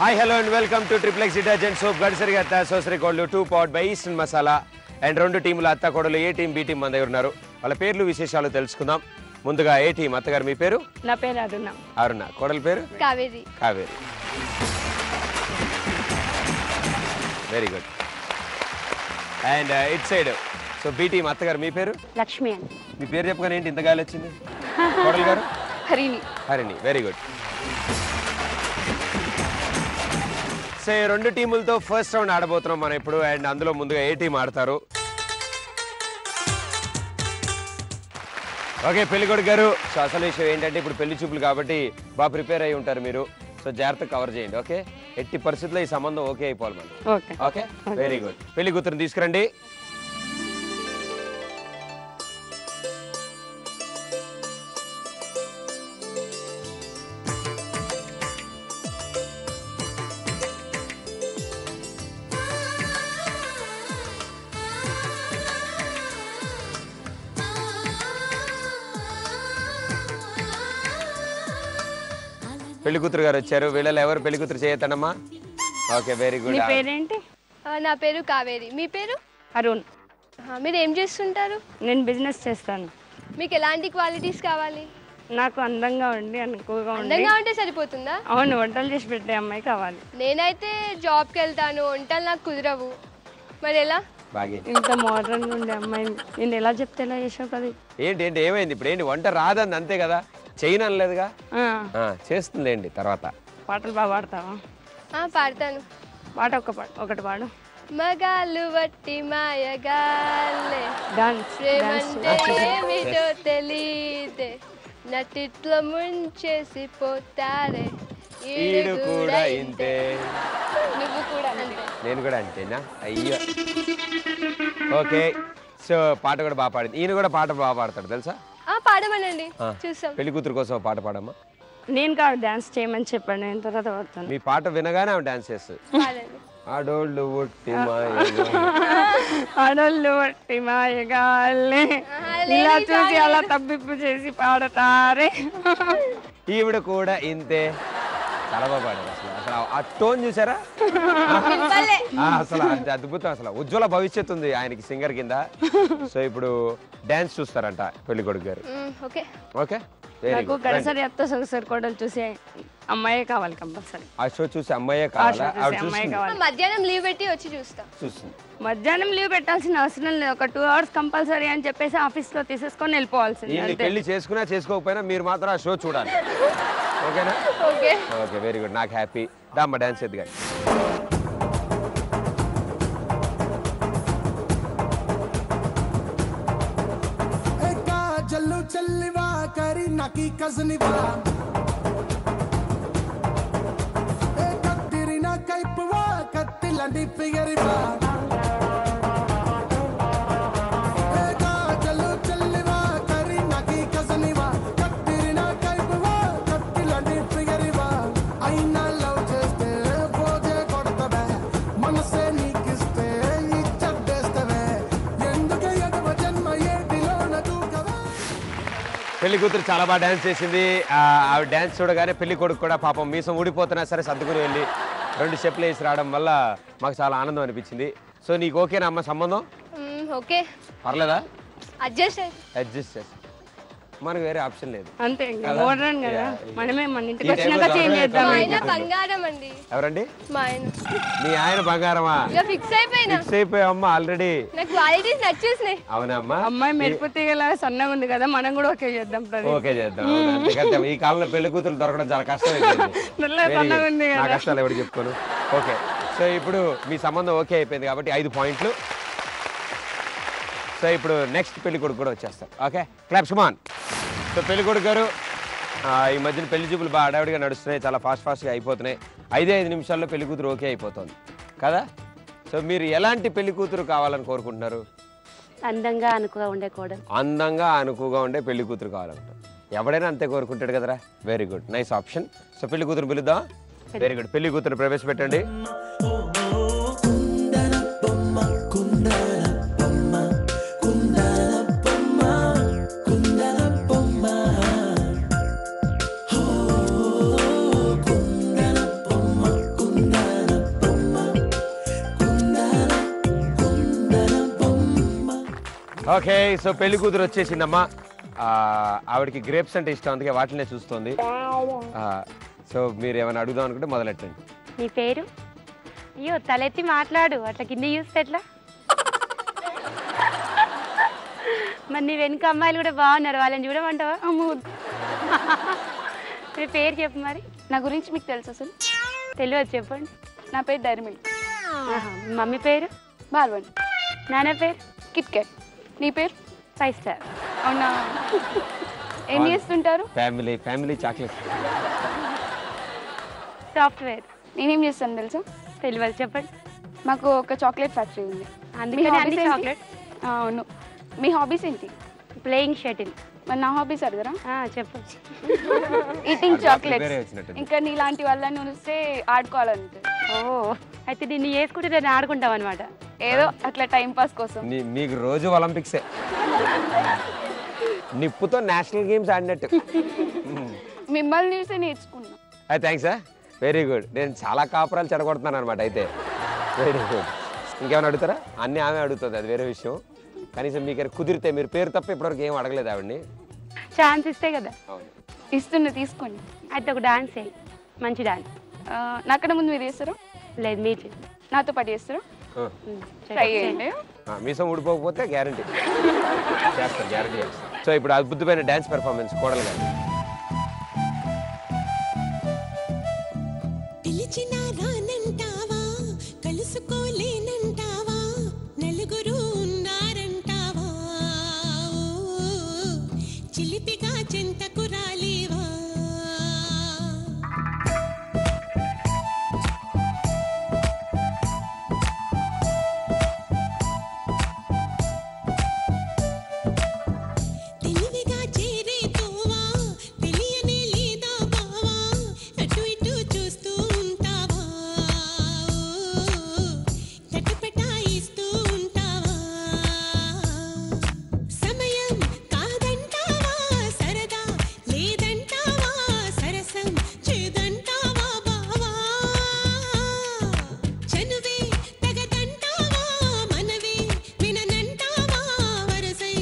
Hi, hello and welcome to Triplex Detergent Soap. Gadisari Gatta Sosari Kodlu 2 powered by Eastern Masala. And రెండు టీముల అత్త కోడలు ఏ team B team మన దగ్గర ఉన్నారు. వాళ్ళ పేర్లు విశేషాలు తెలుసుకుందాం. ముందుగా ఏ టీం అత్తగారు మీ పేరు? నా పేరు అరుణ. అరుణ. కోడల పేరు? Kaveri. Kaveri. Very good. And it side so B team అత్తగారు మీ పేరు? లక్ష్మి అని. మీ పేరు చెప్పగానే ఏంటి ఇంత గాలి వచ్చింది? కోడలు గారు? Harini. Harini. Very good. So రెండు టీములతో ఫస్ట్ రౌండ్ ఆడబోతున్నాం మనం ఇప్పుడు. అండ్ అందులో ముందుగా ఏ టీం ఆడతారు? ఓకే పెళ్ళికొడుకు గారు. సో అసలు విషయం ఏంటంటే ఇప్పుడు పెళ్లి చూపులు కాబట్టి బాగా ప్రిపేర్ అయి ఉంటారు మీరు. సో జాగ్రత్తగా కవర్ చేయండి. ఓకే, ఎట్టి పరిస్థితుల్లో ఈ సంబంధం ఓకే అయిపోవాలి మనం. Okay very good. పెళ్లి కూతురుని తీసుకురండి. పెళ్లి కూతురు గారు వచ్చారు. వీళ్ళలో ఎవరు పెళ్లి కూతురు చేయొద్దమ్మా? Okay very good. మీ పేరేంటి? నా పేరు కావేరి. మీ పేరు? అరుణ్. మీరు ఏం చేస్తుంటారు? నేను బిజినెస్ చేస్తాను. మీకు ఎలాంటి క్వాలిటీస్ కావాలి? నాకు అందంగా ఉండి అనుకోగా ఉండి. అందంగా ఉంటే సరిపోతుందా? అవును, వంటలు చేసి పెట్టే అమ్మాయి కావాలి. నేనైతే జాబ్కి వెళ్తాను, వంటలు నాకు కుదరవు. మరి ఎలా? ఇంత మోడర్న్ ఉండే అమ్మాయి నేను ఎలా చెప్తే ఎలా చేసావు కదా. ఏంటి ఏంటి ఏమైంది ఇప్పుడు? ఏంటి వంట రాదంది అంతే కదా, చేయను అనలేదుగా. చేస్తుందిలేండి తర్వాత. పాటలు బాగా పాడతావా? పాడతాను. పాట ఒకటి పాడు. మగాళ్ళు వట్టి మాయగాళ్ళే, డాన్స్. ప్రేమంటే ఏమిటో తెలీదే, నటిట్లో ముంచేసి పోతారే, ఈడు కూడా ఇంతే, నువ్వు కూడా అంతే. నేను కూడా అంతేనా? అయ్యో. ఓకే సో పాట కూడా బాగా పాడింది. ఈయన కూడా పాట బాగా పాడతాడు తెలుసా? పాడమనండి చూసాం. పెళ్లి కూతురు కోసం పాట పాడమ్మా. నేను కాదు డాన్స్ చేయమని చెప్పండి, నేను తర్వాత పడతాను. మీ పాట వినగానే ఆమె డాన్స్ చేస్తుంది. ఆడోళ్ళు ఒట్టి ఆడోళ్ళు ఒట్టి మాయగాళ్ళే, ఇలా చూసి అలా తబ్బిప్పు చేసి పాడతారే, ఈవిడ కూడా ఇంతే. చాలా బాగా పాడారు. అసలు అసలు ఆ టోన్ చూసారా? అసలు అంత అద్భుతం. అసలు ఉజ్వల భవిష్యత్తు ఉంది ఆయనకి సింగర్ కింద. సో ఇప్పుడు డాన్స్ చూస్తారంట పెళ్లి కొడుకు గారు. ఓకే నాకు గడసరి అత్త సొగసరి కోడలు చూసి అమ్మాయే కావాలి కంపల్సరీ. ఆ షో చూసి అమ్మాయే కావాలా? మధ్యాహ్నం లీవ్ పెట్టి వచ్చి చూస్తుంది. మధ్యాహ్నం లీవ్ పెట్టాల్సిన అవసరం లేదు, ఒక 2 hours కంపల్సరీ అని చెప్పేసి ఆఫీస్ లో తీసేసుకొని వెళ్ళిపోవాల్సింది. పెళ్లి చేసుకున్నా చేసుకోకపోయినా మీరు మాత్రం ఆ షో చూడాలి. ఓకేనా? Okay okay very good. నాకు హ్యాపీ. దామ్మ డాన్స్ ఎద్దుగా. జల్లు చల్లివా కరి నాకి కజనివా, ఏ కత్తిరిన కైపువా కత్తిలండి ఫిగరివా, జల్లు చల్లివా కరి నాకి కజనివా, కత్తిరిన కైపువా కత్తిలండి ఫిగరివా, అయినా లవ్ చేస్తే పోజే కొడతవే, మనసే నీకిస్తే ఇచ్చట్టేస్తవే, ఎందుకే ఎడవ జన్మ ఏటిలోన దూకవే. పెళ్లి కూతురు చాలా బాగా డాన్స్ చేసింది. ఆవిడ డాన్స్ చూడగానే పెళ్లి కొడుకు కూడా పాపం మీసం ఊడిపోతున్నా సరే సర్దుకుని వెళ్ళి 2 స్టెప్లు వేసి రావడం వల్ల మాకు చాలా ఆనందం అనిపించింది. సో నీకు ఓకేనా అమ్మ సంబంధం? ఓకే పర్లేదా? అడ్జస్ట్ చేసి మనకు వేరే ఆప్షన్ లేదు. అంతే మోడర్న్ కదా, మనమే మన ఇంటికి వచ్చినాక చేంజ్ చేద్దాం. బంగారం అండి. ఎవరండి? మా ఆయన. మీ ఆయన బంగారమా? ఫిక్స్ అయిపోయావమ్మా ఆల్రెడీ. నాకు క్వాలిటీస్ నచ్చేసినాయి. అవునమ్మా. అమ్మాయి మెరుపు తీగలా సన్నగా ఉంది కదా, మనం కూడా ఓకే చేద్దాం. ఓకే చేద్దాం. అంతేకంటే ఈ కాలంలో పెళ్లి కూతురు దొరకడం చాలా కష్టం. నా కష్టాలు ఎవరు చెప్పుకోను. ఓకే సో ఇప్పుడు మీ సంబంధం ఓకే అయిపోయింది కాబట్టి 5 పాయింట్లు. సో ఇప్పుడు నెక్స్ట్ పెళ్లి కొడుకు కూడా వచ్చేస్తారు. Okay claps come on. So పెళ్లి కొడుకు గారు ఈ మధ్యన పెళ్లి చూపులు బాగా హడావిడిగా నడుస్తున్నాయి, చాలా ఫాస్ట్గా అయిపోతున్నాయి. 5 నిమిషాల్లో పెళ్లి కూతురు ఓకే అయిపోతుంది కదా. సో మీరు ఎలాంటి పెళ్లి కూతురు కావాలని కోరుకుంటున్నారు? అందంగా అనుకుగా ఉండే కోడలు. అందంగా అనుకుగా ఉండే పెళ్లి కూతురు కావాలంటారు. ఎవడైనా అంతే కోరుకుంటాడు కదరా. Very good, nice option. So పెళ్లి కూతురు పిలుద్దాం. Very good. పెళ్లి కూతురు ప్రవేశపెట్టండి. ఓకే, సో పెళ్లి కూతురు వచ్చేసిందమ్మా. ఆవిడకి గ్రేప్స్ అంటే ఇష్టం, అందుకే వాటినే చూస్తుంది. సో మీరు ఏమైనా అడుగుదాం అనుకుంటే మొదలెట్టండి. నీ పేరు? అయ్యో తలెత్తి మాట్లాడు, అట్లా కింద చూస్తే ఎట్లా? మరి నీ వెనుక అమ్మాయిలు కూడా బాగున్నారు, వాళ్ళని చూడమంటావా? మీ పేరు చెప్పు మరి. నా గురించి మీకు తెలుసు అసలు? తెలియదు, చెప్పండి. నా పేరు డైరీ మిల్క్. మమ్మీ పేరు? బాల్వన్. నాన్న పేరు? Kit Kat. నీ పేరు? 5 స్టార్. అవునా? ఏం చేస్తుంటారు? Family chocolate. సాఫ్ట్వేర్. నేనేం చేస్తాను తెలుసా? తెలియదు, చెప్పండి. మాకు ఒక చాక్లెట్ ఫ్యాక్టరీ ఉంది. అందుకని అన్ని చాక్లెట్. అవును. మీ హాబీస్ ఏంటి? Playing shuttle. మరి నా హాబీస్ అడగరా? చెప్పు. Eating chocolates. ఇంకా నీలాంటి వాళ్ళని చూస్తే ఆడుకోవాలంటే. ఓ, అయితే నిన్ను చేసుకుంటే నేను ఆడుకుంటాం అనమాట. ఏదో అట్లా టైం పాస్ కోసం. మీకు రోజు ఒలింపిక్సే, నిప్పుతో నేషనల్ గేమ్స్ ఆడినట్టు. మిమ్మల్ని చూసే నేర్చుకున్నా. థ్యాంక్స్. Very good. నేను చాలా కాపురాలు చెడగొడుతున్నాను అనమాట. అయితే వెరీ గుడ్. ఇంకేమైనా అడుగుతారా? అన్నీ ఆమె అడుగుతుంది, అది వేరే విషయం. కనీసం మీకు కుదిరితే, మీరు పేరు తప్ప ఇప్పటివరకు ఏం అడగలేదు ఆవిడ్ని. ఛాన్స్ ఇస్తే కదా. ఇస్తున్నా, తీసుకోండి. అయితే ఒక డాన్స్ చేయి, మంచి డాన్స్. నాకన్నా ముందు మీరు చేస్తారా? లేదు, మీరు నాతో పాటు చేస్తారా? ట్రై చేయండి. మీసం ఊడిపోకపోతే గ్యారంటీ చేస్తారు, గ్యారంటీ చేస్తారు. సో ఇప్పుడు అద్భుతమైన డ్యాన్స్ పెర్ఫార్మెన్స్ కోడలు గారు. పిలిచినా రానంటావా, కలుసుకోలేనంటావా, నలుగురు ఉన్నారంటావా, చిలిపిగా చెంతకు రాలేవా. తెలివిగా చేరే తోవా, తెలియనే లేదా బావా, అటు ఇటు చూస్తూ ఉంటావా, తటపటాయిస్తూ ఉంటావా. సమయం కాదంటావా, సరదా లేదంటావా, సరసం చేదంటావా బావా, చనువే తగదంటావా, మనవే విననంటావా, వరసై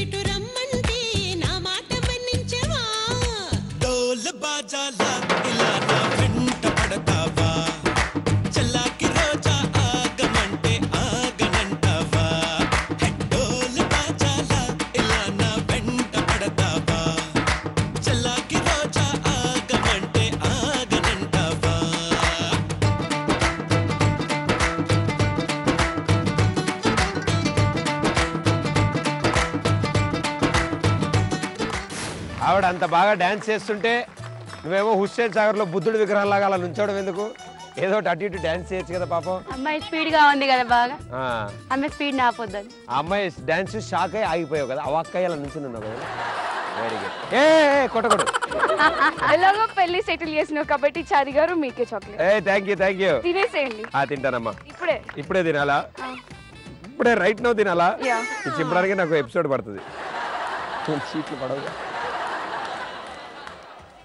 ఇటు రమ్మంటే నా మాట మన్నించవా. డోల్ బాజాలా ఇలా నా వెంట పడతావా, చల్లాకి రోజా ఆగమంటే ఆగనంటావా. డోల్ బాజాలా ఇలా నా వెంట పడతావా, చల్లాకి రోజా ఆగమంటే ఆగనంటావా. ఆవిడ అంత బాగా డ్యాన్స్ చేస్తుంటే నువ్వేమో హుస్సేన్ సాగర్లో బుద్ధుడి విగ్రహం లాగా అలా నుంచోవడం ఎందుకు? ఏదో ఒకటి అటు ఇటు డ్యాన్స్ చేయొచ్చు కదా పాపం. అమ్మాయి స్పీడ్ గా ఉంది కదా బాగా, అమ్మాయి స్పీడ్ ఆపొద్దని. ఆ అమ్మాయి డ్యాన్స్ షాక్ అయ్యి ఆగిపోయావు కదా, అవాక్కయ్య అలా నుంచి ఉన్నావు కదా. Very good. ఏ కొట్టకూడదు. ఎలాగో పెళ్లి సెటిల్ చేసినావు కాబట్టి చారి గారు మీకే చాక్లెట్. Thank you. తినేసేయండి. తింటానమ్మా. ఇప్పుడే తినాలా? ఇప్పుడే రైట్ నో తినాలా? Yeah. ఇది చెప్పడానికి నాకు ఎపిసోడ్ పడుతుంది. సీట్లు పడవు.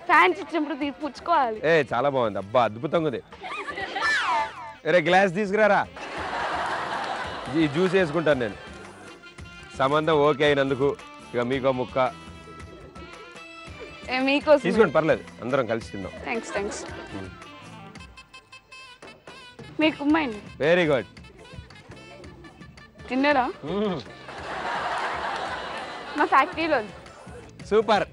ఫ్యాన్స్ ఇచ్చినప్పుడు పుచ్చుకోవాలి. చాలా బాగుంది. అబ్బా అద్భుతంగా ఉంది. వేరే గ్లాస్ తీసుకురారా, ఈ జ్యూస్ వేసుకుంటాను నేను. సంబంధం ఓకే అయినందుకు ఇక మీకో ముక్క మీకోసం తీసుకోండి, పర్లేదు, అందరం కలిసి తిందాం. థ్యాంక్స్. మీకు ఉమ్మాయండి. Very good. తిన్నారా? మా ఫ్యాక్టరీలో. సూపర్.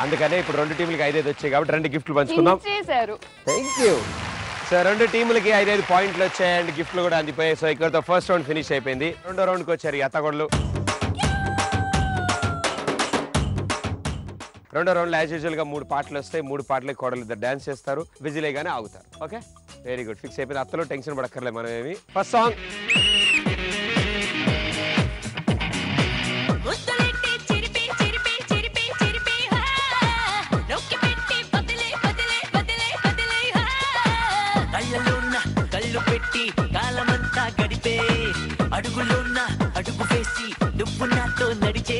అందుకనే ఇప్పుడు 2 టీములకి 5-5 వచ్చాయి కాబట్టి 2 గిఫ్ట్లు పంచుకుందాం. చేశారు. Thank you. సో 2 టీములకి 5-5 పాయింట్లు వచ్చాయి అండ్ గిఫ్ట్లు కూడా అందిపోయాయి. సో ఇక్కడతో ఫస్ట్ రౌండ్ ఫినిష్ అయిపోయింది. రెండో రౌండ్కి వచ్చారు ఈ అత్తగొడలు. రెండో రౌండ్లో యాజ్ యూజువల్గా 3 పాటలు వస్తాయి. 3 పాటలకి కోడలు ఇద్దరు డాన్స్ చేస్తారు, విజిలేగానే ఆగుతారు. Okay, very good. ఫిక్స్ అయిపోయింది. అత్తలో టెన్షన్ పడక్కర్లేదు మనం ఏమి. First song. కళ్ళు పెట్టి కాలమంతా గడిపే, అడుగులోన్న అడుగు వేసి నువ్వు నాతో నడిచే.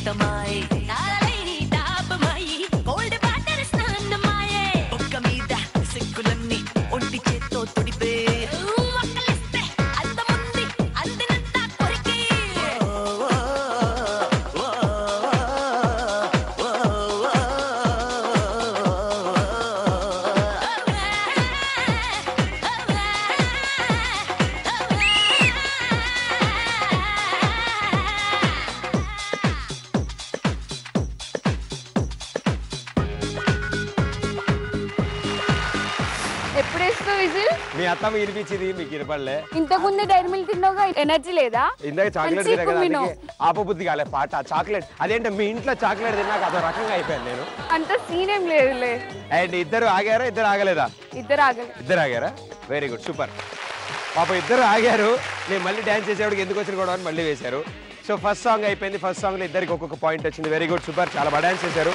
రక్తమాయే తాళలేని తాపమాయి కోల్డ్ వాటర్ స్నానమాయే ఒక్క మీద సిక్కులన్నీ ఒంటి చేత్తో తొడిపే ఒక్కలిస్తే అందముంది అందినంత కొరికే ఎప్పుడు వేస్తావు విజిల్? మీ అత్తమ్మ వినిపించింది మీకు వినపడలే. ఇంతకు ముందే డైరీ మిల్క్ తిన్నావుగా, ఎనర్జీ లేదా? ఇందాక చాక్లెట్ తిన్నా కదా, అందుకే ఆపబుద్ధి కాలే పాట. చాక్లెట్ అదేంటే మీ ఇంట్లో చాక్లెట్ తిన్నాక అదో రకంగా అయిపోయాను నేను. అంత సీన్ ఏం లేదులే. అండ్ ఇద్దరు ఆగారా? ఇద్దరు ఆగలేదా? ఇద్దరు ఆగలేదు. ఇద్దరు ఆగారా? Very good, super. పాప ఇద్దరు ఆగారు. నేను మళ్ళీ డ్యాన్స్ చేసేవాడికి ఎందుకు వచ్చిన కూడా అని మళ్ళీ వేశారు. సో ఫస్ట్ సాంగ్ అయిపోయింది. ఫస్ట్ సాంగ్లో ఇద్దరికి ఒక్కొక్క పాయింట్ వచ్చింది. వెరీ గుడ్, సూపర్, చాలా బాగా డ్యాన్స్ చేశారు.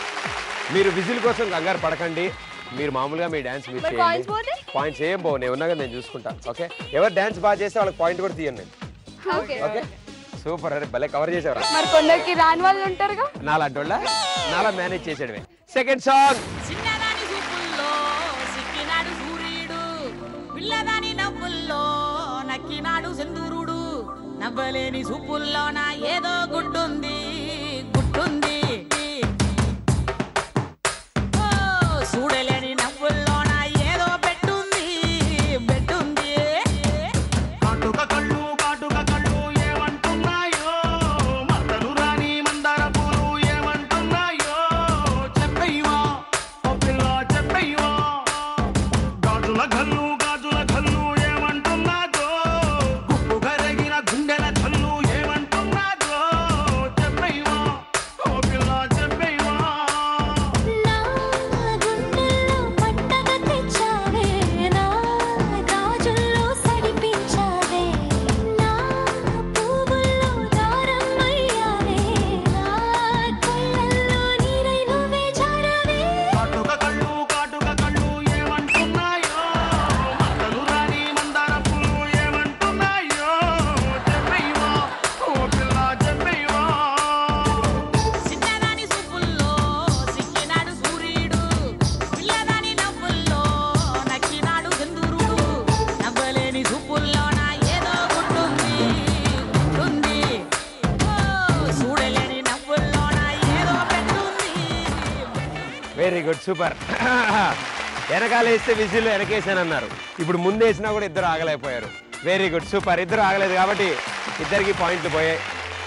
మీరు విజిల్ కోసం కంగారు పడకండి. మీరు మామూలుగా మీ డ్యాన్స్ మీరు చేయండి. పాయింట్స్ ఏం బాగు, నేను ఉన్నా కదా, నేను చూసుకుంటా. ఓకే, ఎవరు డ్యాన్స్ బాగా చేస్తే వాళ్ళకి పాయింట్ కూడా తీయండి. Okay, super. అరే భలే కవర్ చేసేవారు. మరి కొందరికి రాని వాళ్ళు ఉంటారుగా, నాలాంటి వాళ్ళ నాలా మేనేజ్ చేసేయడమే. Second song. చిన్నదాని చూపుల్లో సిక్కినాడు సూర్యుడు, పిల్లదాని నవ్వుల్లో నక్కినాడు సింధూరుడు, నవ్వలేని చూపుల్లోన ఏదో గుట్టుంది గుట్టుంది, చూడలేని నవ్వుల్లోన ఏదో పెట్టుంది పెట్టుంది. కాటుక కళ్ళు కాటుక కళ్ళు ఏమంటున్నాయో, మద్దలు రాని మందార పూలు ఏమంటున్నాయో, చెప్పయ్యవా ఓ పిల్ల చెప్పయ్యవా. గాజుల కళ్ళు గాజుల కళ్ళు ఏమంటున్నాదో, గుప్పు కరిగిన గుండెల కళ్ళు ఏమంటున్నాదో, చెప్పయ్యవా ఓ పిల్ల చెప్పయ్యవా. కాటుక కళ్ళు కాటుక కళ్ళు ఏమంటున్నాయో, మద్దలు రాని మందార పూలు ఏమంటున్నాయో, చెప్పయ్యవా ఓ పిల్ల చెప్పయ్యవా. చిన్నదాని చూపుల్లో సిక్కినాడు సూర్యుడు, పిల్లదాని నవ్వుల్లో నక్కినాడు సింధూరుడు, నవ్వలేని చూపుల్లోన ఏదో గుట్టుంది గుట్టుంది, చూడలేని నవ్వుల్లోన ఏదో పెట్టుంది. Very good, super. వెనకాల వేస్తే విజిల్ వెనకేసానన్నారు. ఇప్పుడు ముందేసినా కూడా ఇద్దరు ఆగలేకపోయారు. Very good, super. ఇద్దరు ఆగలేదు కాబట్టి ఇద్దరికి పాయింట్లు పోయాయి.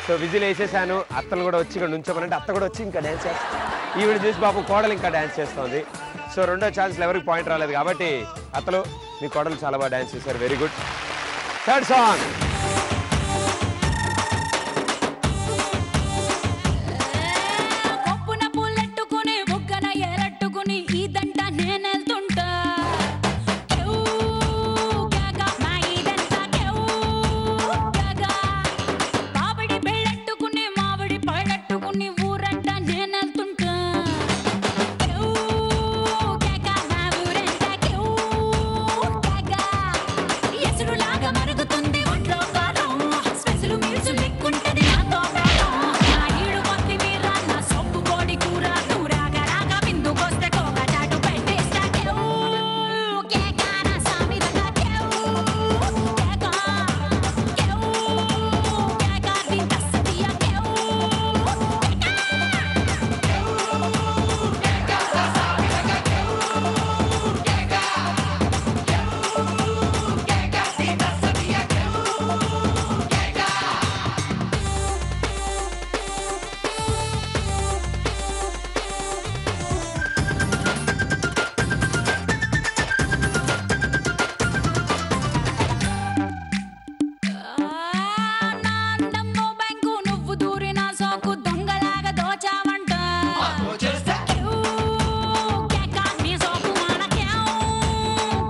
సో విజిల్ వేసేసాను. అత్తలు కూడా వచ్చి ఇక్కడ నుంచోమనంటే అత్త కూడా వచ్చి ఇంకా డ్యాన్స్ చేస్తాను. ఈవిడ చూసి బాబు కోడలు ఇంకా డ్యాన్స్ చేస్తుంది. సో రెండో ఛాన్స్లో ఎవరికి పాయింట్ రాలేదు కాబట్టి అత్తలు మీ కోడలు చాలా బాగా డ్యాన్స్ చేశారు. Very good. Third song. కొప్పున పూలెట్టుకుని బుగ్గన ఎరట్టుకుని ఇదంట నేనెళ్తుంటా, మామిడి పెళ్ళట్టుకుని మామిడి పళ్ళట్టుకుని ఊరంట నేనెళ్తుంటా, ఎసురులాగా మరుగుతుంది ఒంట్లో కారం, స్పెషల్ మీల్స్ లెక్కుంటది నాతో ప్రాణం, నా ఈడు కొద్ది మీర నా సొప్పు కోడి కూర, నూరాగా రాగా బిందుకొస్తే కోగా చాటు పెట్టేస్తా, కేకా నా సామిదగా కేకా దింతస్తదియా నా అందంలో బ్యాంకు నువ్వు దూరిన సోకు దొంగలాగా దోచావంట, కేకా నీ సోకు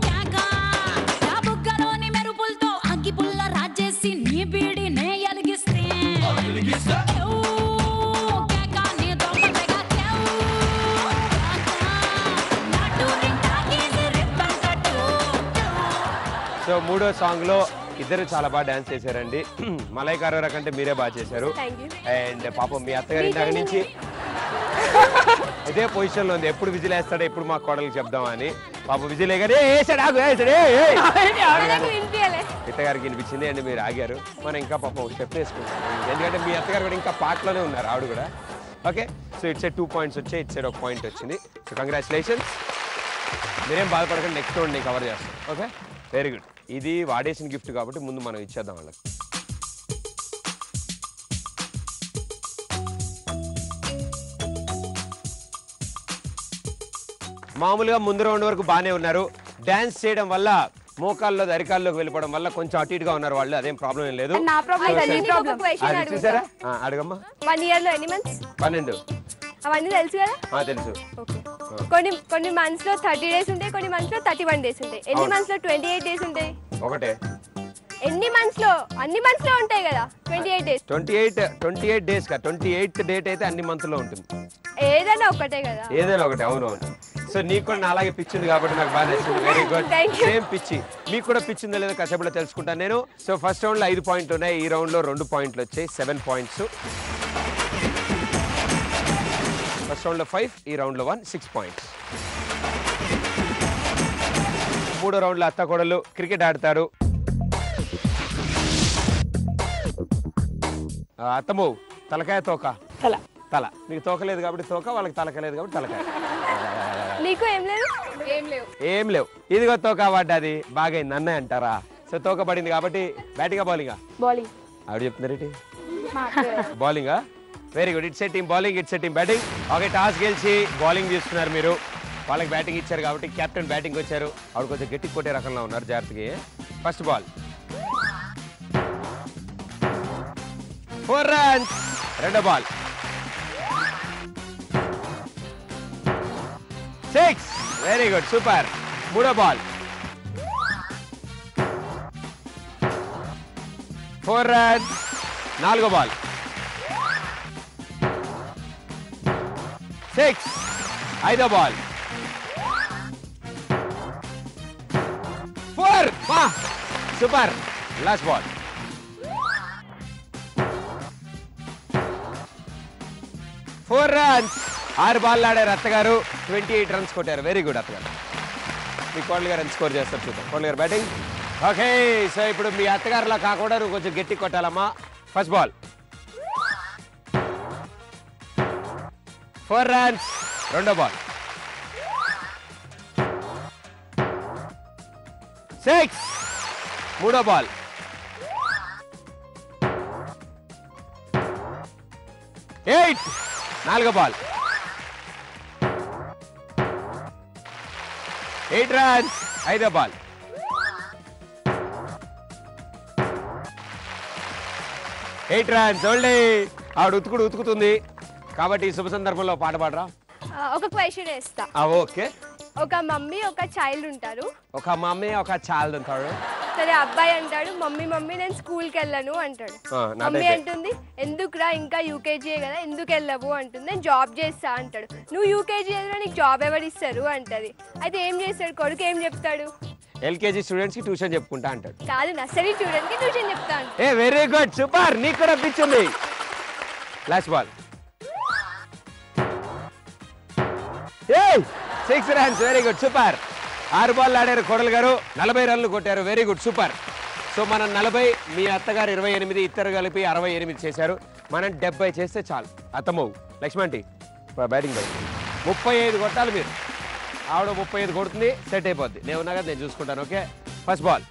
కేకా నా బుగ్గలోని మెరుపులతో అగ్గి పుల్ల రాజేసి నీ బీడి నే ఎలిగిస్తే, కేకా నీ దొంగ తెగ సో మూడో సాంగ్లో ఇద్దరు చాలా బాగా డాన్స్ చేశారండి. మలైకా అరోరా కంటే మీరే బాగా చేశారు. అండ్ పాపం మీ అత్తగారి ఇంటి నుంచి ఇదే పొజిషన్ లో ఉంది. ఎప్పుడు విజిల్ వేస్తాడో ఎప్పుడు మా కోడలికి చెప్దామని. పాపం విజిల్ ఇత్తగారికి వినిపించింది అండ్ మీరు ఆగారు. మనం ఇంకా పాపం స్టెప్ వేసుకుంటాం, ఎందుకంటే మీ అత్తగారు కూడా ఇంకా పాటలోనే ఉన్నారు ఆవిడ కూడా. ఓకే, సో ఇట్స్ 2 పాయింట్స్ వచ్చాయి, ఇట్స్ ఒక పాయింట్ వచ్చింది. So congratulations. మీరేం బాధపడకండి, నెక్స్ట్ రౌండ్ నేను కవర్ చేస్తాను. Okay, very good. ఇది వాడేసిన గిఫ్ట్ కాబట్టి ముందు మనం ఇచ్చేద్దాం వాళ్ళకి. మామూలుగా ముందు రౌండ్ వరకు బాగానే ఉన్నారు. డాన్స్ చేయడం వల్ల మోకాల్లో అరికాల్లోకి వెళ్ళిపోవడం వల్ల కొంచెం అటు ఇటుగా ఉన్నారు వాళ్ళు. అదేం ప్రాబ్లం ఏం లేదు. చూసారా? అడగమ్మా. 1 year లో ఎన్ని మంత్స్? 12. అవన్నీ తెలుసు కదా? తెలుసు. కొన్ని మంత్స్ లో 30 days ఉంటాయి, కొన్ని మంత్స్ లో 31 days ఉంటాయి. ఎన్ని మంత్స్ లో 28 days ఉంటాయి? ఒకటే. ఎన్ని మంత్స్ లో? అన్ని మంత్స్ లో ఉంటాయి కదా 28 days. 28 days కా? 28th డేట్ అయితే అన్ని మంత్ లో ఉంటుంది. ఏదైనా ఒకటే కదా? ఏదైనా ఒకటే. అవునవును. సో నీకు కూడా నా అలాగే పిచ్చింది కాబట్టి నాకు బాగా నచ్చింది. Very good. సేమ్ పిచ్చి. మీకు కూడా పిచ్చిందో లేదో కాసేపులో తెలుసుకుంటాను నేను. సో ఫస్ట్ రౌండ్ లో 5 పాయింట్లు ఉన్నాయి, ఈ రౌండ్ లో 2 పాయింట్లు వచ్చాయి, 7 పాయింట్స్. ఫస్ట్ రౌండ్ లో 5, ఈ రౌండ్ లో 1, 6 పాయింట్స్. మూడో రౌండ్ లో అత్త కోడలు క్రికెట్ ఆడతారు. అత్తము తలకాయ తోక? తల. మీకు తోక లేదు కాబట్టి తోక, వాళ్ళకి తలకాయ లేదు కాబట్టి తలకాయ. నీకు ఏం లేదు? ఏం లేవు. ఇదిగో తోక పడ్డది, బాగైంది అన్నయ్య అంటారా? సో తోక పడింది కాబట్టి బ్యాటింగా బౌలింగా? బౌలింగ్. ఆవిడ చెప్తున్నారేంటి? బౌలింగా? Very good. It's a team bowling, it's a team batting. Okay, toss గెలిచి బౌలింగ్ తీసుకున్నారు మీరు. వాళ్ళకి బ్యాటింగ్ ఇచ్చారు కాబట్టి కెప్టెన్ బ్యాటింగ్ వచ్చారు. ఆవిడ కొంచెం గట్టి కొట్టే రకంలో ఉన్నారు, జాగ్రత్తగా. First ball 4 runs. రెండో బాల్ 6. Very good, super. మూడో బాల్ 4 runs. నాలుగో బాల్ 6. ఐదో ball 4. Super. Last ball 4 runs. 6 ball ఆడారు అత్తగారు, 28 runs కొట్టారు. వెరీ గుడ్ అత్తగారు. మీ కోడలి గారు ఎంత స్కోర్ చేస్తారు చూద్దాం. కోడలి గారు బ్యాటింగ్. ఓకే, సో ఇప్పుడు మీ అత్తగారులా కాకుండా నువ్వు కొంచెం గట్టి కొట్టాలమ్మా. First ball 4 runs. రెండో బాల్ 6. మూడో బాల్ 8. నాలుగో బాల్ 8 runs. ఐదో బాల్ 8 runs ఓన్లీ. ఆవిడ ఉతుకుతుంది కాబట్టి ఈ శుభ సందర్భంలో పాట పాడరా? ఒక క్వశ్చన్ వేస్తా. ఓకే. ఒక మమ్మీ ఒక చైల్డ్ ఉంటారు. ఒక మమ్మీ ఒక చైల్డ్ ఉంటాడు. సరే, అబ్బాయి అంటాడు మమ్మీ నేను స్కూల్కి వెళ్ళను అంటాడు. మమ్మీ అంటుంది ఎందుకురా ఇంకా యూకేజీ కదా, ఎందుకు వెళ్ళవు అంటుంది. నేను జాబ్ చేస్తా అంటాడు. నువ్వు యూకేజీ వెళ్ళినా నీకు జాబ్ ఎవరు ఇస్తారు అంటది. అయితే ఏం చేస్తాడు కొడుకు? ఏం చెప్తాడు? ఎల్కేజీ స్టూడెంట్స్ కి ట్యూషన్ చెప్పుకుంటా అంటాడు. కాదు, నర్సరీ స్టూడెంట్ కి ట్యూషన్ చెప్తా అంటాడు. Very good, super. నీకు కూడా పిచ్చింది. Last ball 6 runs. Very good, super. 6 ball ఆడారు కోడలు గారు, 40 రన్లు కొట్టారు. Very good, super. సో మనం 40, మీ అత్తగారు 28, ఇద్దరు కలిపి 68 చేశారు. మనం 70 చేస్తే చాలు. అత్తమ్మవు లక్ష్మణి బ్యాటింగ్ 35 కొట్టాలి మీరు. ఆవిడ 35 కొడుతుంది, సెట్ అయిపోద్ది. నేను ఉన్నా కదా, నేను చూసుకుంటాను. Okay, first ball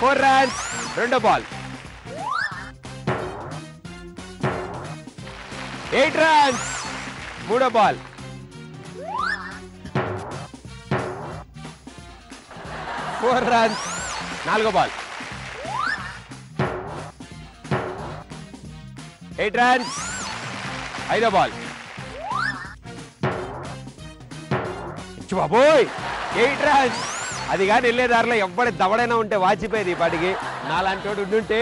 4 runs. రెండో బాల్ 8 runs. మూడో బాల్ 4 runs. నాలుగో బాల్ 8 runs. ఐదో బాల్ బాబోయ్ 8 runs. అది కానీ వెళ్ళేదారిలో ఎవ్వడి దవడైనా ఉంటే వాచిపోయేది ఈ పాటికి. నాలాంటి వాడు ఉండుంటే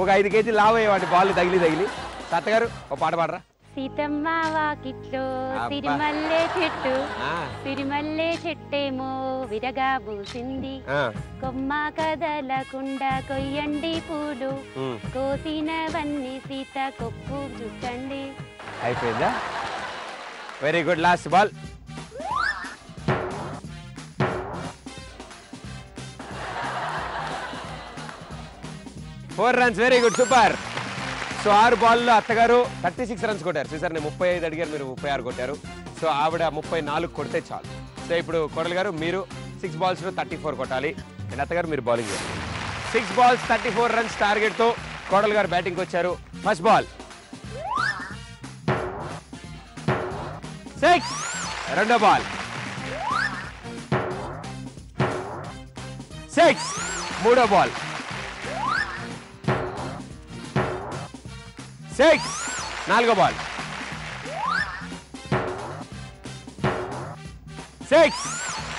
ఒక 5 kg లావ్ అయ్యేవాడి బాల్ తగిలి. తాతగారు ఒక పాట పాడరా? సీతమ్మ వాకిట్లో అబ్బా. సిరిమల్లె చెట్టు ఆ, సిరిమల్లె చెట్టేమో విరగా పూసింది ఆ, కొమ్మ కదలకుండా కొయ్యండి పూలు ఉమ్. కోసినవన్నీ సీత కొప్పు చుట్టండి. అయిపోయిందా? Very good. Last ball. Four runs. Very good, super. So 6 బాల్లో అత్తగారు 36 రన్స్ కొట్టారు. చూసారు, నేను 35 అడిగారు, మీరు 36 కొట్టారు. సో ఆవిడ 34 కొడితే చాలు. సో ఇప్పుడు కోడలు గారు మీరు 6 బాల్స్లో 34 కొట్టాలి. అండ్ అత్తగారు మీరు బౌలింగ్ చేయాలి. 6 బాల్స్ 34 రన్స్ టార్గెట్తో కోడలు గారు బ్యాటింగ్కి వచ్చారు. First ball 6. రెండో బాల్ 6. మూడో బాల్ 6. నాలుగో బాల్ 6.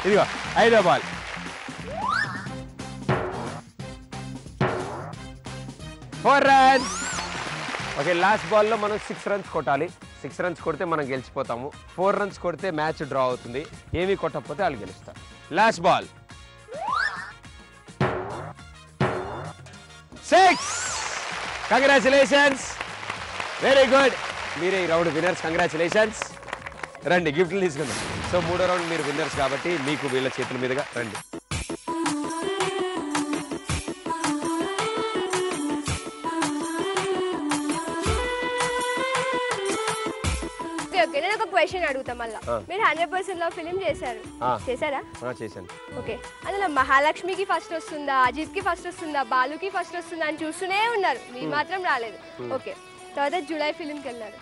ఇదిగో ఐదో బాల్ 4 రన్స్. ఓకే, లాస్ట్ బాల్లో మనం 6 రన్స్ కొట్టాలి. 6 రన్స్ కొడితే మనం గెలిచిపోతాము. 4 రన్స్ కొడితే మ్యాచ్ డ్రా అవుతుంది. ఏమీ కొట్టకపోతే వాళ్ళు గెలుస్తారు. Last ball 6. Congratulations, very good. మీరే ఈ రౌండ్ విన్నర్స్. కంగ్రాచులేషన్స్. రండి, గిఫ్ట్లు తీసుకుందాం. సో 3వ రౌండ్ మీరు విన్నర్స్ కాబట్టి మీకు వీళ్ళ చేతుల మీదుగా రండి. ఓకే, నేను ఒక క్వశ్చన్ అడుగుతా మళ్ళా. మీరు 100% లవ్ ఫిలిం చేశారు, చేశారా? చేశాను. ఓకే, అందులో మహాలక్ష్మికి ఫస్ట్ వస్తుందా, అజిత్ కి ఫస్ట్ వస్తుందా, బాలుకి ఫస్ట్ వస్తుందా అని చూస్తూనే ఉన్నారు, మీరు మాత్రం రాలేదు. ఓకే, తర్వాత జూలై ఫిలింకి వెళ్ళారు.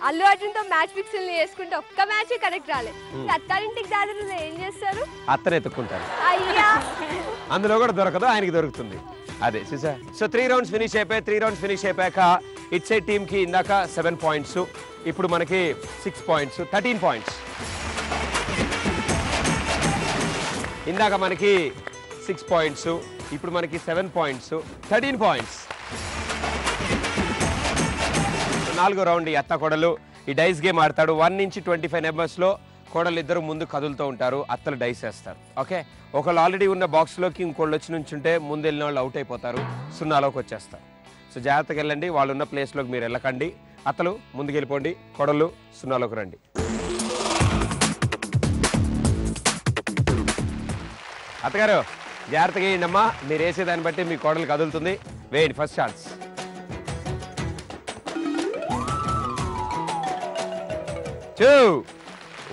అల్లు అర్జున్తో మ్యాచ్ ఫిక్స్ని చేసుకుంటే ఒక్క మ్యాచ్ కరెక్ట్ రాలేదు. అత్తారింటికి దాదాపు ఏం చేస్తారు? అత్తనే ఎత్తుక్కుంటారు. అయ్యా, అందులో కూడా దొరకదు, ఆయనకి దొరుకుతుంది. అదే చూసా. సో 3 రౌండ్స్ ఫినిష్ అయిపోయి 3 రౌండ్స్ ఫినిష్ అయిపోయాక ఇట్ సైడ్ టీమ్ కి ఇందాక 7 పాయింట్స్, ఇప్పుడు మనకి 6 పాయింట్స్, 13 పాయింట్స్. ఇందాక మనకి 6 పాయింట్స్, ఇప్పుడు మనకి 7 పాయింట్స్, 13 పాయింట్స్. 4వ రౌండ్ ఈ అత్త కోడలు ఈ డైస్ గేమ్ ఆడతాడు. 1 నుంచి 25 నెంబర్స్లో కోడలు ఇద్దరు ముందు కదులుతూ ఉంటారు, అత్తలు డైస్ వేస్తారు. ఓకే, ఒకళ్ళు ఆల్రెడీ ఉన్న బాక్స్లోకి ఇంకోళ్ళు వచ్చి నుంచుంటే ముందు వెళ్ళిన వాళ్ళు అవుట్ అయిపోతారు, 0లోకి వచ్చేస్తారు. సో జాగ్రత్తగా వెళ్ళండి, వాళ్ళు ఉన్న ప్లేస్లోకి మీరు వెళ్ళకండి. అత్తలు ముందుకు వెళ్ళిపోండి, కోడళ్ళు 0లోకి రండి. అత్తగారు జాగ్రత్తగా వేయండి అమ్మా, మీరు వేసేదాన్ని బట్టి మీ కోడలు కదులుతుంది. వేయండి, ఫస్ట్ ఛాన్స్. 2,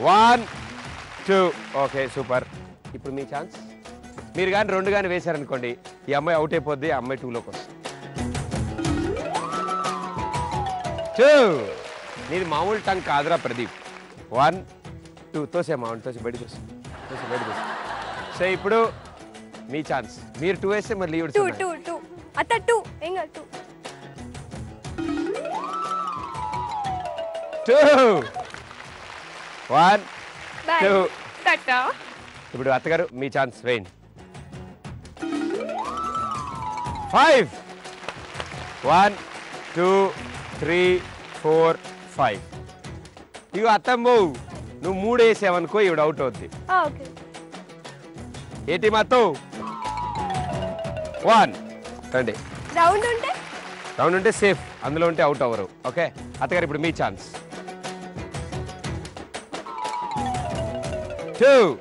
1, 2. Okay, super. ఇప్పుడు మీ ఛాన్స్. మీరు కానీ 2 కానీ వేశారనుకోండి, ఈ అమ్మాయి అవుట్ అయిపోద్ది, ఆ అమ్మాయి 2లోకి వస్తుంది. 2. నీది మామూలు టంగ్ కాదురా ప్రదీప్. 1, 2. తోసే మామూలు తోసి బయట తోసి బయట తోసి. సో ఇప్పుడు మీ ఛాన్స్. మీరు 2 వేస్తే మళ్ళీ 2 అత్త 2 ఇంకా 2. 1, 2. టట్టా. ఇప్పుడు అత్తగారు మీ ఛాన్స్ వేయండి. 5. 1, 2, 3, 4, 5. ఇగో అత్తమ్ము, నువ్వు 3 వేసావనుకో ఇవిడ అవుట్ అవుద్ది. ఓకే, ఏ టీం అత్తో? 1. రండి. రౌండ్ ఉంటే సేఫ్, అందులో ఉంటే అవుట్ అవ్వరు. ఓకే, అత్తగారు ఇప్పుడు మీ ఛాన్స్. 2,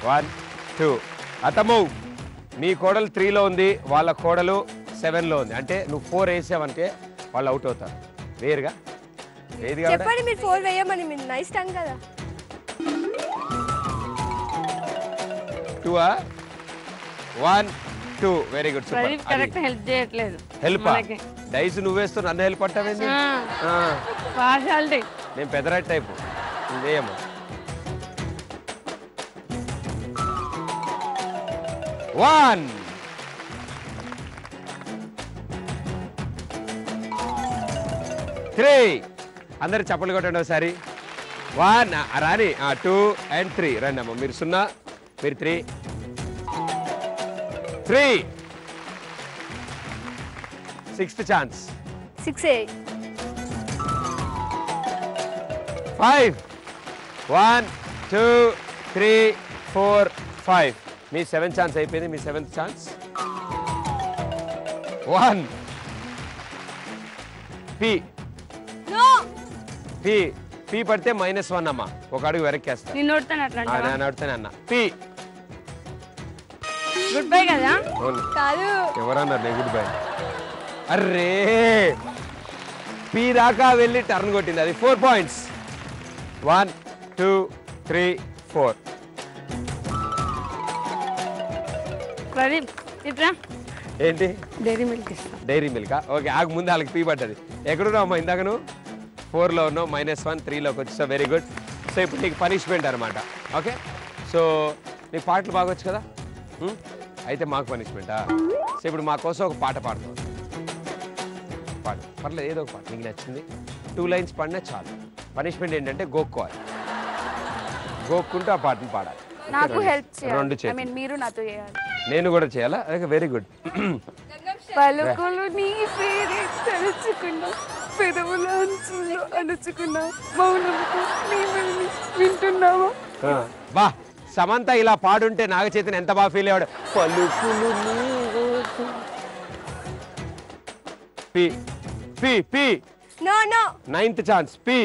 1, 2. అత్తమ్ము, మీ కోడలు 3లో ఉంది, వాళ్ళ కోడలు 7లో ఉంది. అంటే నువ్వు 4 వేసావంటే వాళ్ళు అవుట్ అవుతారు. వేరుగా ఏది చెప్పండి, మీరు 4 వేయమని. మీరు నైస్ టంగ్ కదా. 2, 1, 2. Very good, super. Correct help చేయట్లేదు. హెల్ప్ డైస్ నువ్వేస్తూ నన్ను హెల్ప్ అంటావేంది? పార్షాలిటీ. నేను పెదరాటి టైపు, వేయమ్మా. 1. 3. అందరు చప్పలు కొట్టండి ఒకసారి. 1 రాని. 2 and 3 రండి అమ్మ. మీరు 0, మీరు 3. 3. 6th chance. 6. 5 1 2 3 4 5 మీ 7th ఛాన్స్ అయిపోయింది. మీ 7th chance 1 P P P పడితే -1 అమ్మా. ఒక అడుగు వెనక్కేస్తా. నేను నోడతాను అట్లా నేను అడుగుతానే అన్న. పి గుడ్ బై కదా. కాదు ఎవరన్నారు నేను గుడ్ బై? అర్రే పి దాకా వెళ్ళి టర్న్ కొట్టింది. అది 4 పాయింట్స్. 1 2 3 4. ప్రదీప్ ఇట్రా. ఏంటి? డైరీ మిల్క్ ఇస్తా. డైరీ మిల్కా? ఓకే ఆగు. ముందు వాళ్ళకి పీ పడ్డది. ఎక్కడున్నావు అమ్మా? ఇందాక నువ్వు 4లో ఉన్నావు. -1 3లోకి వచ్చేసావు. Very good. సో ఇప్పుడు నీకు పనిష్మెంట్ అనమాట. ఓకే సో నీకు పాటలు బాగొచ్చు కదా. అయితే మాకు పనిష్మెంటా? సో ఇప్పుడు మా కోసం ఒక పాట పాడుతావు. పాడు పర్లేదు, ఏదో ఒక పాట నీకు నచ్చింది. 2 లైన్స్ పాడినా చాలు. పనిష్మెంట్ ఏంటంటే గోక్కోవాలి. గోక్కుంటూ ఆ పాటను పాడాలి. నాకు హెల్ప్ రెండు చేయాలి. I mean, మీరు నాతో చేయాలి. నేను కూడా చేయాలా? Very good. పలుకులు నీ పేరే తలుచుకున్నా, పెదవుల అంచుల్లో అణుచుకున్నా, మౌనంతో నీ వెళ్ళి వింటున్నావా? బా సమంత ఇలా పాడుంటే నాగ చైతన్య ఎంత బాగా ఫీల్ అయ్యాడు. పలుకులు P P P no no 9th chance. P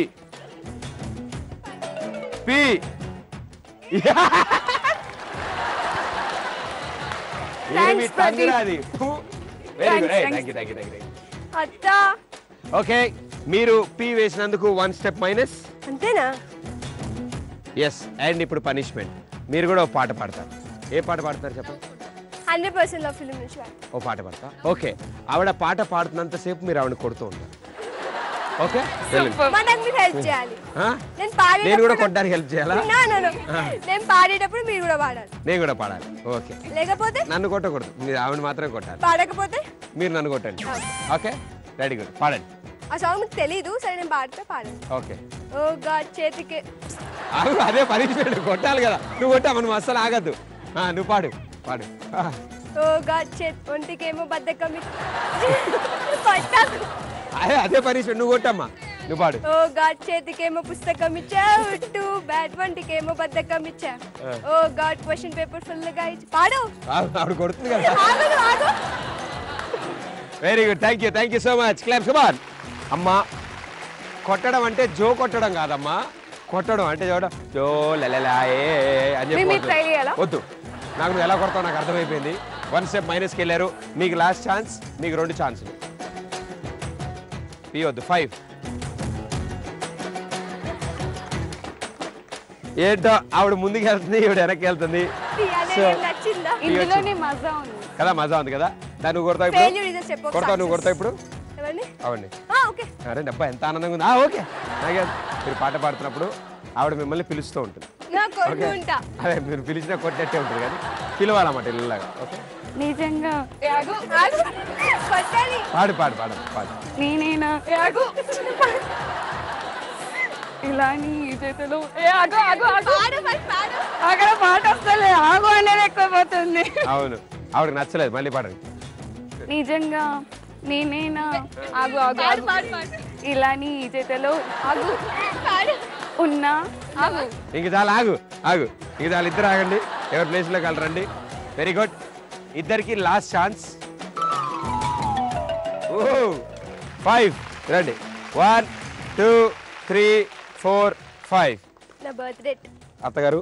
P ఏమి తంగిరాది. Very good. Thank you. అత్తా ఓకే మీరు పి వేసినందుకు 1 స్టెప్ మైనస్. అంతేనా? ఎస్. అండ్ ఇప్పుడు పనిష్మెంట్. మీరు కూడా ఒక పాట పాడతారు. ఏ పాట పాడతారు చెప్పండి. 100% లవ్ ఫిల్మ్ నుంచి ఓ పాట పాడతా. ఓకే ఆవిడ పాట పాడుతున్నంతసేపు మీరు ఆవిడ కొడుతూ ఉంటారు. ఓకే మనకు మీరు హెల్ప్ చేయాలి. నేను కూడా కొట్టడానికి హెల్ప్ చేయాలా? నేను పాడేటప్పుడు మీరు కూడా పాడాలి. నేను కూడా పాడాలి. ఓకే లేకపోతే నన్ను కొట్టకూడదు. మీరు ఆవిడ మాత్రమే కొట్టాలి. పాడకపోతే మీరు నన్ను కొట్టండి. Okay ready good. పాడండి. ఆ సాంగ్ మీకు తెలీదు. సరే నేను పాడితే పాడండి. ఓకే ఓ గాడ్ చేతికి అదే పనిష్మెంట్. కొట్టాలి కదా. నువ్వు కొట్టా మనం అస్సలు ఆగద్దు. నువ్వు పాడు పాడు. ఓ గాడ్ ఒంటికేమో బద్దకం అదే పనిష్మెంట్. నువ్వు కొట్టమ్మా. నువ్వు పాడు. ఓ గాడ్ చేతికేమో పుస్తకం ఇచ్చావు, టూ బ్యాడ్ వంటికేమో బద్దకం ఇచ్చా. ఓ గాడ్ క్వశ్చన్ పేపర్ ఫుల్ గా ఇచ్చి పాడు. ఆవిడ కొడుతుంది కదా. Very good. Thank you so much. Claps. Come on. అమ్మా కొట్టడం అంటే జో కొట్టడం కాదమ్మా. కొట్టడం అంటే చూడ జో లెలలాయే అని చెప్పి వద్దు. నాకు నువ్వు ఎలా కొడతావు నాకు అర్థమైపోయింది. 1 స్టెప్ మైనస్కి వెళ్ళారు. మీకు లాస్ట్ ఛాన్స్. మీకు 2 ఛాన్సులు. పి వద్దు. 5 ఏంటో ఆవిడ ముందుకు వెళ్తుంది, ఈవిడ వెనక్కి వెళ్తుంది. ఇందులోనే మజా ఉంది కదా. మజా ఉంది కదా. దాన్ని నువ్వు కొడతావు ఇప్పుడు. కొడతావు నువ్వు కొడతావు ఇప్పుడు. అవండి. అరే డబ్బా ఎంత ఆనందంగా ఉంది. ఓకే నాకే మీరు పాట పాడుతున్నప్పుడు ఆవిడ మిమ్మల్ని పిలుస్తూ ఉంటుంది. అదే మీరు పిలిచినా కొట్టేట్టే ఉంటుంది కానీ పిలవాలన్నమాట ఇల్లులాగా. ఓకే నిజంగా పాడు పాడు పాడు పాడు. నేనేనా ఇలా నీ చేతిలో అక్కడ పాట వస్తలే. ఆగు అనేది ఎక్కువ పోతుంది. అవును ఆవిడకి నచ్చలేదు. మళ్ళీ పాడండి. నిజంగా నేనేనా ఆగు ఇలా నీ చేతిలో ఉన్నా ఇంక చాలు. ఆగు ఆగు ఇంక చాలు. ఇద్దరు ఆగండి. ఎవరి ప్లేస్లోకి వెళ్ళరండి. Very good. ఇద్దరికి లాస్ట్ ఛాన్స్. 5 రండి. 1 2 3 4 5. నా బర్త్డే అత్తగారు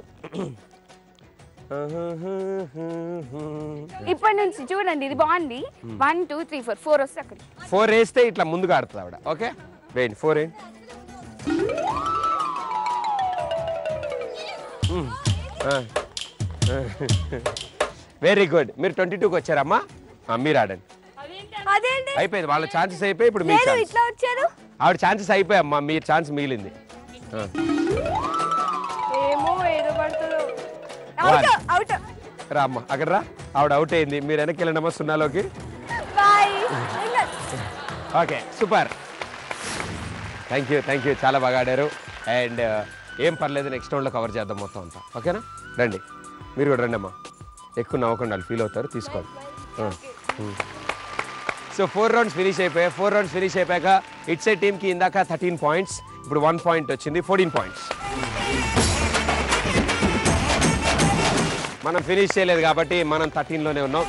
ఇప్పటి నుంచి చూడండి. ఇది బాగుంది. 1 2 3 4 4 వస్తే అక్కడ 4 వేస్తే ఇట్లా ముందుగా ఆడుతుంది ఆవిడ. ఓకే వేయండి. 4 వేయండి. Very good. మీరు 22కి వచ్చారమ్మా. మీరు ఆడండి. అయిపోయింది. వాళ్ళ ఛాన్సెస్ అయిపోయి ఇప్పుడు మీ ఛాన్స్. ఆవిడ ఛాన్సెస్ అయిపోయామ్మా. మీ ఛాన్స్ మిగిలింది. రా అమ్మా అక్కడ రా. ఆవిడ అవుట్ అయింది. మీరు వెనక్కి వెళ్ళండమ్మా 0లోకి. Okay super. థ్యాంక్ యూ చాలా బాగా ఆడారు. అండ్ ఏం పర్లేదు. నెక్స్ట్ రౌండ్లో కవర్ చేద్దాం మొత్తం అంతా. ఓకేనా? రండి. మీరు కూడా రండి అమ్మా. ఎక్కువ నవ్వకుండా వాళ్ళు ఫీల్ అవుతారు. తీసుకోండి. సో 4 రౌండ్స్ ఫినిష్ అయిపోయాయి. 4 రౌండ్స్ ఫినిష్ అయిపోయాక ఇట్స్ ఏ టీమ్కి ఇందాక 13 పాయింట్స్, ఇప్పుడు 1 పాయింట్ వచ్చింది, 14 పాయింట్స్. మనం ఫినిష్ చేయలేదు కాబట్టి మనం 13లోనే ఉన్నాం.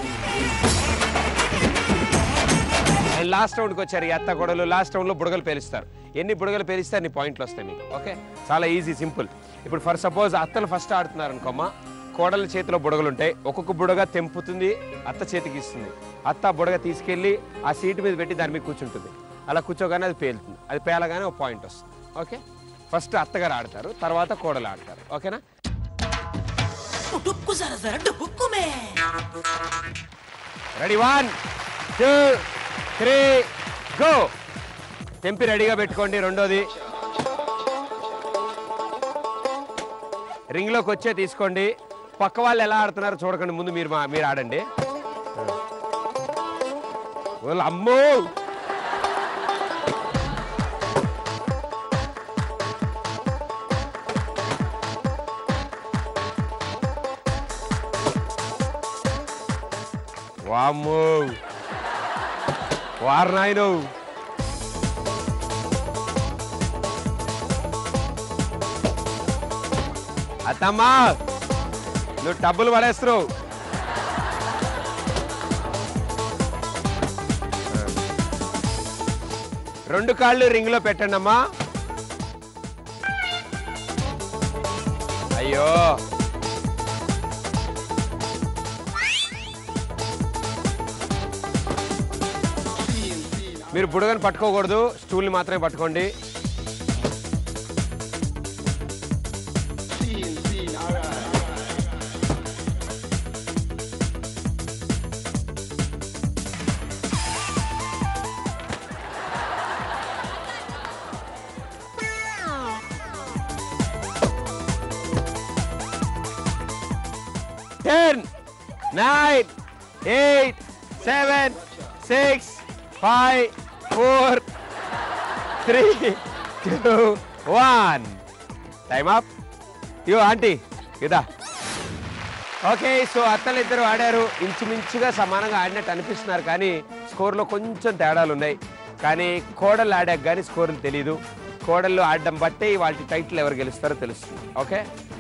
లాస్ట్ రౌండ్కి వచ్చారు ఈ అత్త కోడలు. లాస్ట్ రౌండ్లో బుడగలు పేలుస్తారు. ఎన్ని బుడగలు పేలిస్తే అన్ని పాయింట్లు వస్తాయి మీకు. ఓకే, చాలా ఈజీ, సింపుల్. ఇప్పుడు ఫర్ సపోజ్ అత్తలు ఫస్ట్ ఆడుతున్నారు అనుకోమ్మా, కోడల చేతిలో బుడగలు ఉంటాయి. ఒక్కొక్క బుడగ తెంపుతుంది, అత్త చేతికి ఇస్తుంది. అత్త బుడగ తీసుకెళ్ళి ఆ సీటు మీద పెట్టి దాని మీద కూర్చుంటుంది. అలా కూర్చోగానే అది పేలుతుంది. అది పేలగానే ఒక పాయింట్ వస్తుంది. ఓకే, ఫస్ట్ అత్తగారు ఆడతారు, తర్వాత కోడలు ఆడతారు. ఓకేనా? Ready, 1 2 3 go. తెంపి రెడీగా పెట్టుకోండి. రెండోది రింగ్లోకి వచ్చే తీసుకోండి. పక్క వాళ్ళు ఎలా ఆడుతున్నారో చూడకండి, ముందు మీరు ఆడండి. అమ్మో, వామ్మో, వారనాయను. అత్తమ్మా, నువ్వు టబ్బులు పడేస్తున్నావు. రెండు కాళ్ళు రింగ్ లో పెట్టండి అమ్మా. అయ్యో, మీరు బుడగని పట్టుకోకూడదు, స్టూల్ని మాత్రమే పట్టుకోండి. Ten, 9, 8, 7, 6, 5, 4, 3, 2, 1. Time up. You auntie, ఇదా. ఓకే, సో అత్తలిద్దరు ఆడారు. ఇంచుమించుగా సమానంగా ఆడినట్టు అనిపిస్తున్నారు, కానీ స్కోర్లో కొంచెం తేడాలు ఉన్నాయి. కానీ కోడలు ఆడాక కానీ స్కోర్లు తెలీదు. కోడళ్ళు ఆడడం బట్టే వాటి టైటిల్ ఎవరు గెలుస్తారో తెలుస్తుంది. ఓకే,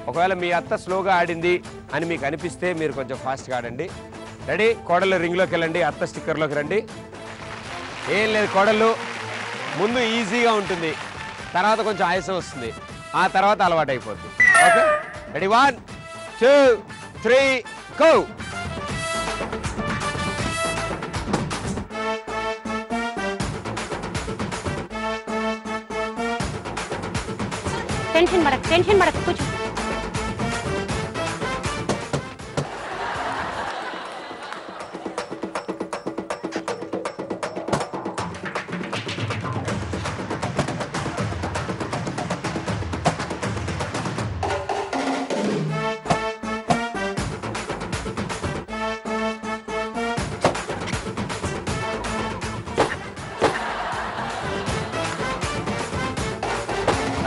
ఒకవేళ మీ అత్త స్లోగా ఆడింది అని మీకు అనిపిస్తే మీరు కొంచెం ఫాస్ట్గా ఆడండి. రెడీ, కోడళ్ళు రింగ్లోకి వెళ్ళండి, అత్త స్టిక్కర్లోకి రండి. ఏం లేదు, కోడళ్ళు ముందు ఈజీగా ఉంటుంది, తర్వాత కొంచెం ఆయాసం వస్తుంది, ఆ తర్వాత అలవాటు అయిపోతుంది. Okay, ready, 1 2 3 go. టెన్షన్ పడక కూర్చో.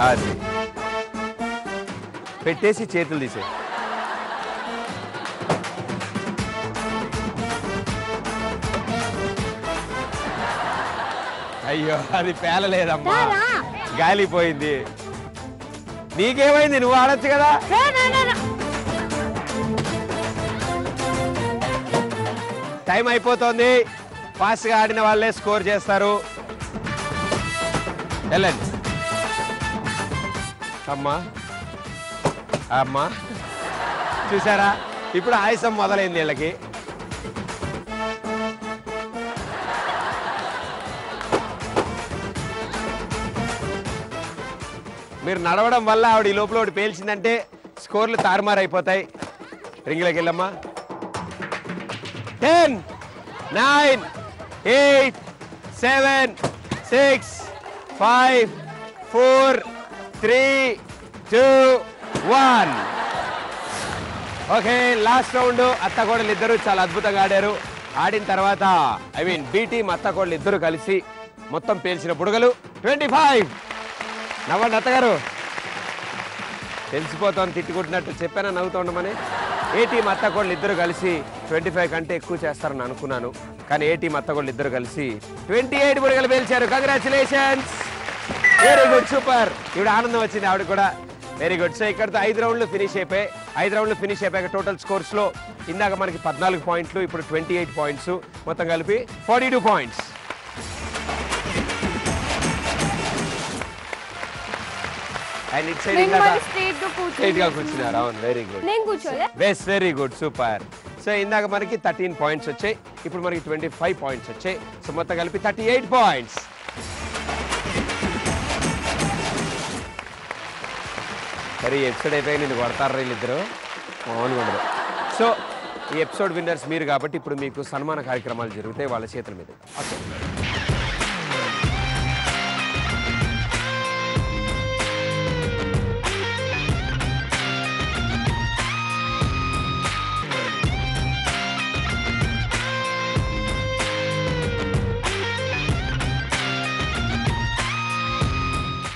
అది పెట్టేసి చేతులు తీసే. అయ్యో, అది పేలలేదమ్మా, గాలిపోయింది. నీకేమైంది? నువ్వు ఆడొచ్చు కదా. టైం అయిపోతుంది. ఫాస్ట్గా ఆడిన వాళ్ళే స్కోర్ చేస్తారు. వెళ్ళండి. అమ్మా అమ్మా, చూసారా, ఇప్పుడు ఆయాసం మొదలైంది వీళ్ళకి. మీరు నడవడం వల్ల ఆవిడ ఈ లోపల ఒకటి పేల్చిందంటే స్కోర్లు తారుమారైపోతాయి. రింగ్లోకి వెళ్ళమ్మా. 10, 9, 8, 7, 6, 5, 4, 3, 2, 1. ఓకే, లాస్ట్ రౌండ్ అత్తకోడలు ఇద్దరు చాలా అద్భుతంగా ఆడారు. ఆడిన తర్వాత బి టీం అత్తకోడలు ఇద్దరు కలిసి మొత్తం పేల్చిన బుడగలు 25. నవ్వండి అత్తగారు, తెలిసిపోతాను తిట్టుకుంటున్నట్టు. చెప్పానా నవ్వుతూ ఉండమని. ఏ టీం అత్తకోడలు ఇద్దరు కలిసి 25 కంటే ఎక్కువ చేస్తారని అనుకున్నాను, కానీ ఏ టీం అత్తకోడలు ఇద్దరు కలిసి 28 బుడగలు పేల్చారు. కంగ్రాచులేషన్స్. Very good super. ఇప్పుడు ఆనందం వచ్చింది ఆవిడ కూడా. Very good. సో ఇక్కడతో 5 రౌండ్లు ఫినిష్ అయిపోయాయి. 5 రౌండ్లు ఫినిష్ అయిపోయాక టోటల్ స్కోర్స్ లో ఇందాక మనకి 14 పాయింట్లు, ఇప్పుడు 28 పాయింట్స్, మొత్తం కలిపి 42 points. And it side straight గా కూర్చున్నారు. అవును, వెరీ గుడ్. నేను కూర్చోలే. Best, very good, super. So ఇందాక మనకి 13 పాయింట్స్ వచ్చాయి, ఇప్పుడు మనకి 25 పాయింట్స్ వచ్చాయి. సో మొత్తం కలిపి 38 పాయింట్స్. సరే, ఈ ఎపిసోడ్ అయిపోయి నేను కొడతారు వీళ్ళిద్దరు, మామూలుగా ఉండదు. సో ఈ ఎపిసోడ్ విన్నర్స్ మీరు కాబట్టి ఇప్పుడు మీకు సన్మాన కార్యక్రమాలు జరుగుతాయి వాళ్ళ చేతుల మీద. ఓకే,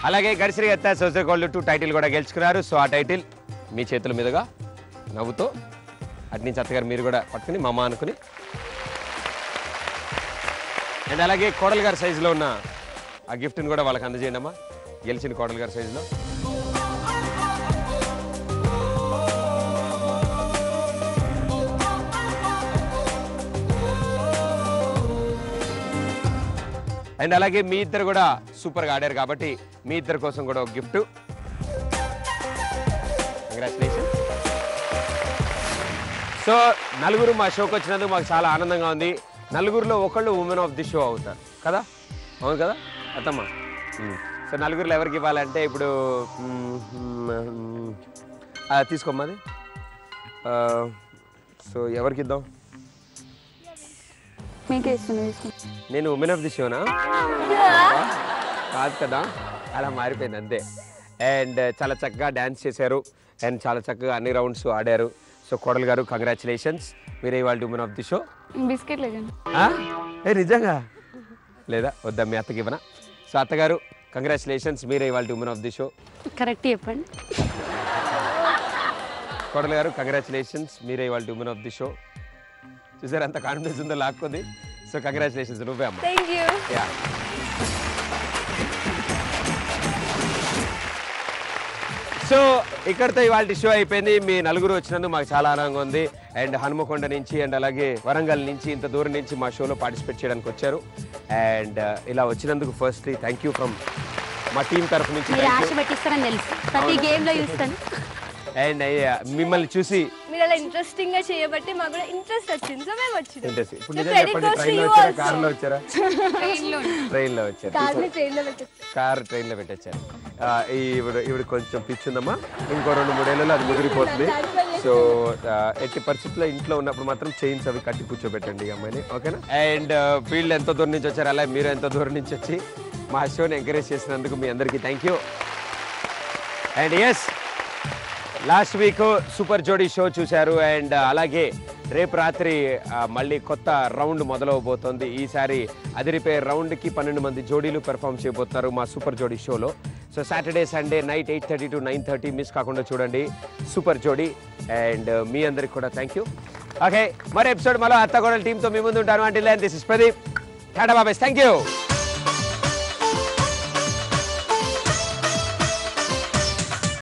అలాగే గడిసిరి ఎత్త సోసే గోల్డ్ 2 టైటిల్ కూడా గెలుచుకున్నారు. సో ఆ టైటిల్ మీ చేతుల మీదుగా నవ్వుతో అటు నుంచి అత్తగారు మీరు కూడా పట్టుకుని మమ్మ అనుకుని, అండ్ అలాగే కోడలు గారి సైజులో ఉన్న ఆ గిఫ్ట్ని కూడా వాళ్ళకి అందజేయండి అమ్మా, గెలిచిన కోడలు గారి సైజులో. అండ్ అలాగే మీ ఇద్దరు కూడా సూపర్గా ఆడారు కాబట్టి మీ ఇద్దరి కోసం కూడా ఒక గిఫ్ట్. కంగ్రాచులేషన్. సో నలుగురు మా షోకి వచ్చినందుకు మాకు చాలా ఆనందంగా ఉంది. నలుగురిలో ఒకళ్ళు ఉమెన్ ఆఫ్ ది షో అవుతారు కదా, అవును కదా అత్తమ్మ? సో నలుగురిలో ఎవరికి ఇవ్వాలంటే ఇప్పుడు తీసుకోమ్మది. సో ఎవరికి ఇద్దాం? నేను ఉమెన్ ఆఫ్ ది షోనా? కాదు కదా, అలా మారిపోయింది అంతే. అండ్ చాలా చక్కగా డ్యాన్స్ చేశారు అండ్ చాలా చక్కగా అన్ని రౌండ్స్ ఆడారు. సో కోడలు గారు కంగ్రాచులేషన్స్, మీరే ఇవాళ women of the show. Biscuit నిజంగా లేదా? వద్దా మీ అత్తకి ఇవ్వనా? సో అత్తగారు కంగ్రాచులేషన్స్, మీరే ఇవాళ women of the show. Correct చెప్పండి. కోడలు గారు కంగ్రాచులేషన్స్, మీరే ఇవాళ ఉమెన్ ఆఫ్ ది షో. చూసారు అంత కాన్ఫిడెన్స్ ఉందో లాక్కుంది. సో కంగ్రాచులేషన్స్, నువ్వే అమ్మ. Thank you. సో ఇక్కడితో ఇవాళ షో అయిపోయింది. మీ నలుగురు వచ్చినందుకు మాకు చాలా ఆనందంగా ఉంది. అండ్ హనుమకొండ నుంచి అండ్ అలాగే వరంగల్ నుంచి ఇంత దూరం నుంచి మా షోలో పార్టిసిపేట్ చేయడానికి వచ్చారు. అండ్ ఇలా వచ్చినందుకు ఫస్ట్లీ థ్యాంక్ యూ ఫ్రమ్ మా టీం తరఫు నుంచి. ప్రతి గేమ్ లో చూస్తాను. అండ్ మిమ్మల్ని చూసి మీరు అలా ఇంట్రెస్టింగ్ గా చేయబట్టి మాకు కూడా ఇంట్రెస్ట్ వచ్చింది. సో మేము వచ్చినాం. ఇప్పుడు నిజంగా చెప్పండి, ట్రైన్లో వచ్చారా, కార్లో వచ్చారా? ట్రైన్లో వచ్చారు. కార్ ట్రైన్లో పెట్టొచ్చారు. ఇవిడ కొంచెం పిచ్చిందమ్మా, ఇంకో 2-3 ఏళ్ళలో అది ముదిరిపోతుంది. సో ఎట్టి పరిస్థితుల్లో ఇంట్లో ఉన్నప్పుడు మాత్రం చైన్స్ అవి కట్టి కూర్చోబెట్టండి ఈ అమ్మాయిని, ఓకేనా? అండ్ వీళ్ళు ఎంతో దూరం నుంచి వచ్చారు, అలా మీరు ఎంతో దూరం నుంచి వచ్చి మా షోని ఎంకరేజ్ చేసినందుకు మీ అందరికీ thank you. And yes, last week super Jodi show చూశారు. అండ్ అలాగే రేపు రాత్రి మళ్ళీ కొత్త రౌండ్ మొదలవబోతోంది. ఈసారి అదిరిపోయే రౌండ్కి 12 మంది జోడీలు పెర్ఫామ్ చేయబోతున్నారు మా సూపర్ జోడీ షోలో. So Saturday Sunday night 8:30 to 9:30 miss కాకుండా చూడండి సూపర్ జోడీ. అండ్ మీ అందరికి కూడా థ్యాంక్ యూ. ఓకే, మరో ఎపిసోడ్ మళ్ళీ అత్తగోడల టీంతో మీ ముందు ఉంటాను. అంటే దిస్ ఇస్ ప్రదీప్, టాటా బాబాయ్, థ్యాంక్ యూ.